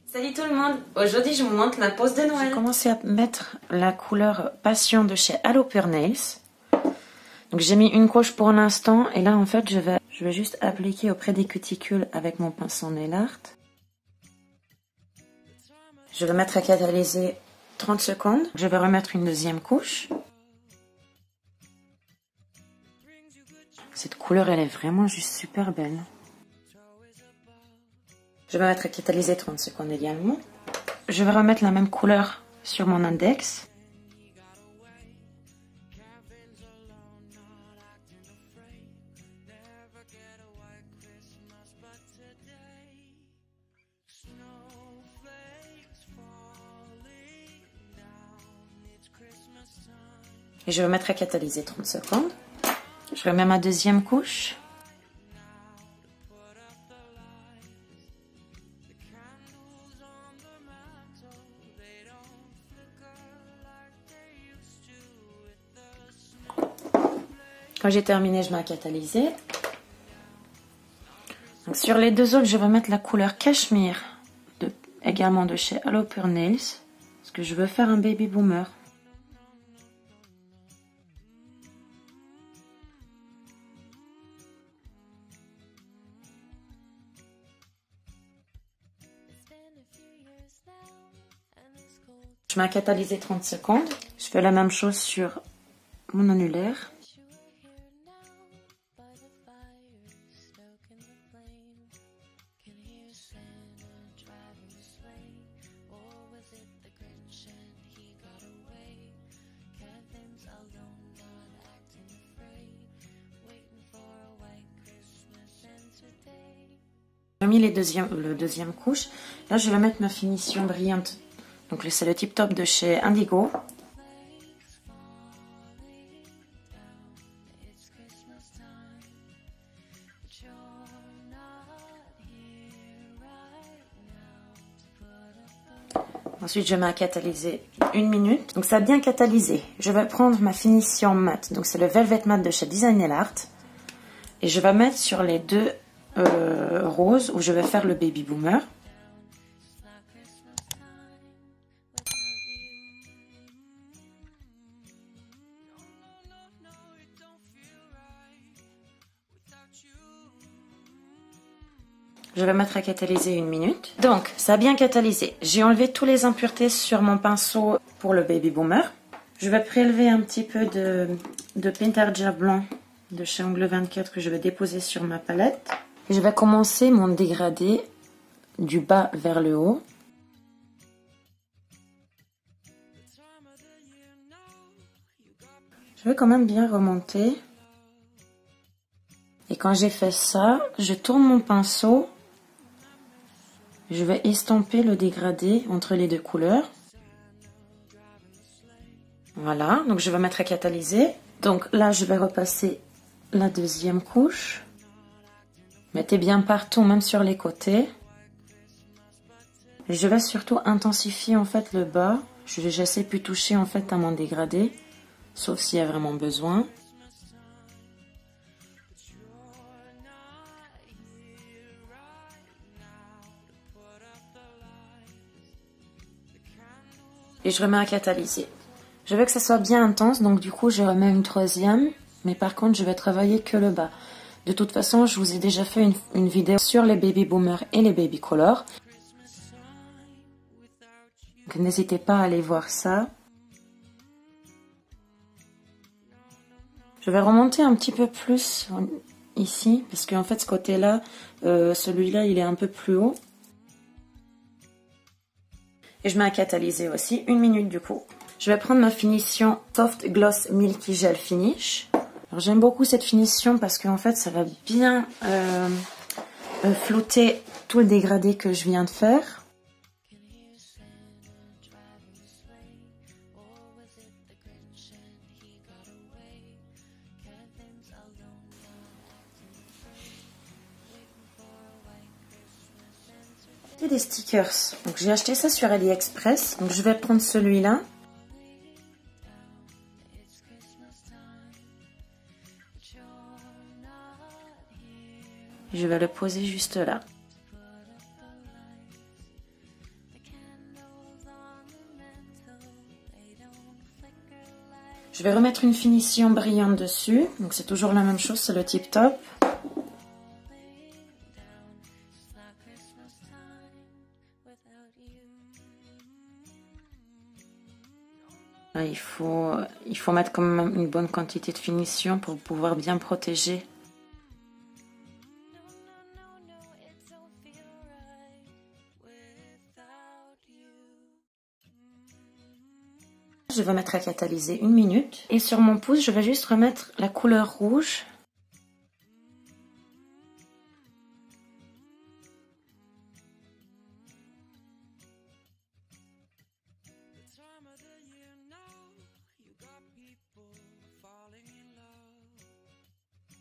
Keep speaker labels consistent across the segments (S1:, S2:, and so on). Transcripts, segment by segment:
S1: Salut tout le monde, aujourd'hui je vous montre ma pose de Noël. J'ai commencé à mettre la couleur Passion de chez Halo Pure Nails. Donc j'ai mis une couche pour l'instant et là en fait je vais juste appliquer auprès des cuticules avec mon pinceau nail art. Je vais mettre à catalyser 30 secondes. Je vais remettre une deuxième couche. Cette couleur elle est vraiment juste super belle. Je vais mettre à catalyser 30 secondes également. Je vais remettre la même couleur sur mon index. Et je vais mettre à catalyser 30 secondes. Je remets ma deuxième couche. Quand j'ai terminé, je mets à catalyser. Donc, sur les deux autres, je vais mettre la couleur Cachemire, également de chez Halo Pure Nails, parce que je veux faire un baby boomer. Je mets à catalyser 30 secondes. Je fais la même chose sur mon annulaire. J'ai mis le deuxième couche. Là, je vais mettre ma finition brillante. Donc, c'est le Tip Top de chez Indigo. Ensuite, je mets à catalyser 1 minute. Donc, ça a bien catalysé. Je vais prendre ma finition mat. Donc, c'est le Velvet Matte de chez Design Nail Art. Et je vais mettre sur les deux roses où je vais faire le Baby Boomer. Je vais mettre à catalyser 1 minute. Donc, ça a bien catalysé. J'ai enlevé toutes les impuretés sur mon pinceau pour le Baby Boomer. Je vais prélever un petit peu de Pintarja blanc de chez Angle 24 que je vais déposer sur ma palette. Et je vais commencer mon dégradé du bas vers le haut. Je vais quand même bien remonter. Et quand j'ai fait ça, je tourne mon pinceau. Je vais estomper le dégradé entre les deux couleurs. Voilà, donc je vais mettre à catalyser. Donc là, je vais repasser la deuxième couche. Mettez bien partout, même sur les côtés. Je vais surtout intensifier en fait le bas. J'essaie plus toucher en fait à mon dégradé, sauf s'il y a vraiment besoin. Et je remets à catalyser. Je veux que ça soit bien intense, donc du coup je remets une troisième. Mais par contre, je vais travailler que le bas. De toute façon, je vous ai déjà fait une vidéo sur les baby boomers et les baby color. Donc n'hésitez pas à aller voir ça. Je vais remonter un petit peu plus ici, parce qu'en fait ce côté-là, celui-là, il est un peu plus haut. Et je mets à catalyser aussi 1 minute du coup. Je vais prendre ma finition Soft Gloss Milky Gel Finish. J'aime beaucoup cette finition parce qu'en fait ça va bien flouter tout le dégradé que je viens de faire. Et des stickers. Donc j'ai acheté ça sur AliExpress. Donc je vais prendre celui-là. Je vais le poser juste là. Je vais remettre une finition brillante dessus. Donc c'est toujours la même chose, c'est le tip top. Là, il faut mettre quand même une bonne quantité de finition pour pouvoir bien protéger. Je vais mettre à catalyser 1 minute. Et sur mon pouce, je vais juste remettre la couleur rouge.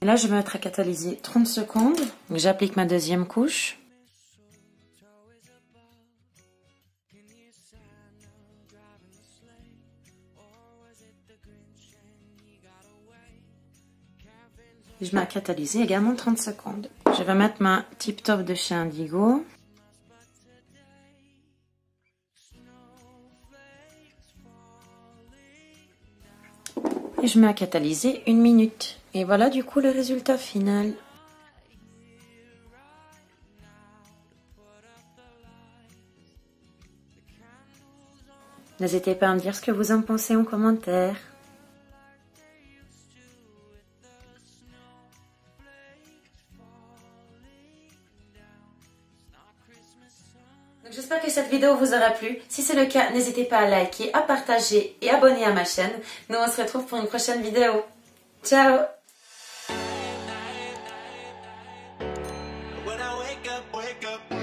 S1: Et là, je vais mettre à catalyser 30 secondes. J'applique ma deuxième couche. Et je mets à catalyser également 30 secondes. Je vais mettre ma tip top de chez Indigo. Et je mets à catalyser 1 minute. Et voilà du coup le résultat final. N'hésitez pas à me dire ce que vous en pensez en commentaire. J'espère que cette vidéo vous aura plu. Si c'est le cas, n'hésitez pas à liker, à partager et abonner à ma chaîne. Nous on se retrouve pour une prochaine vidéo. Ciao!
S2: When I wake up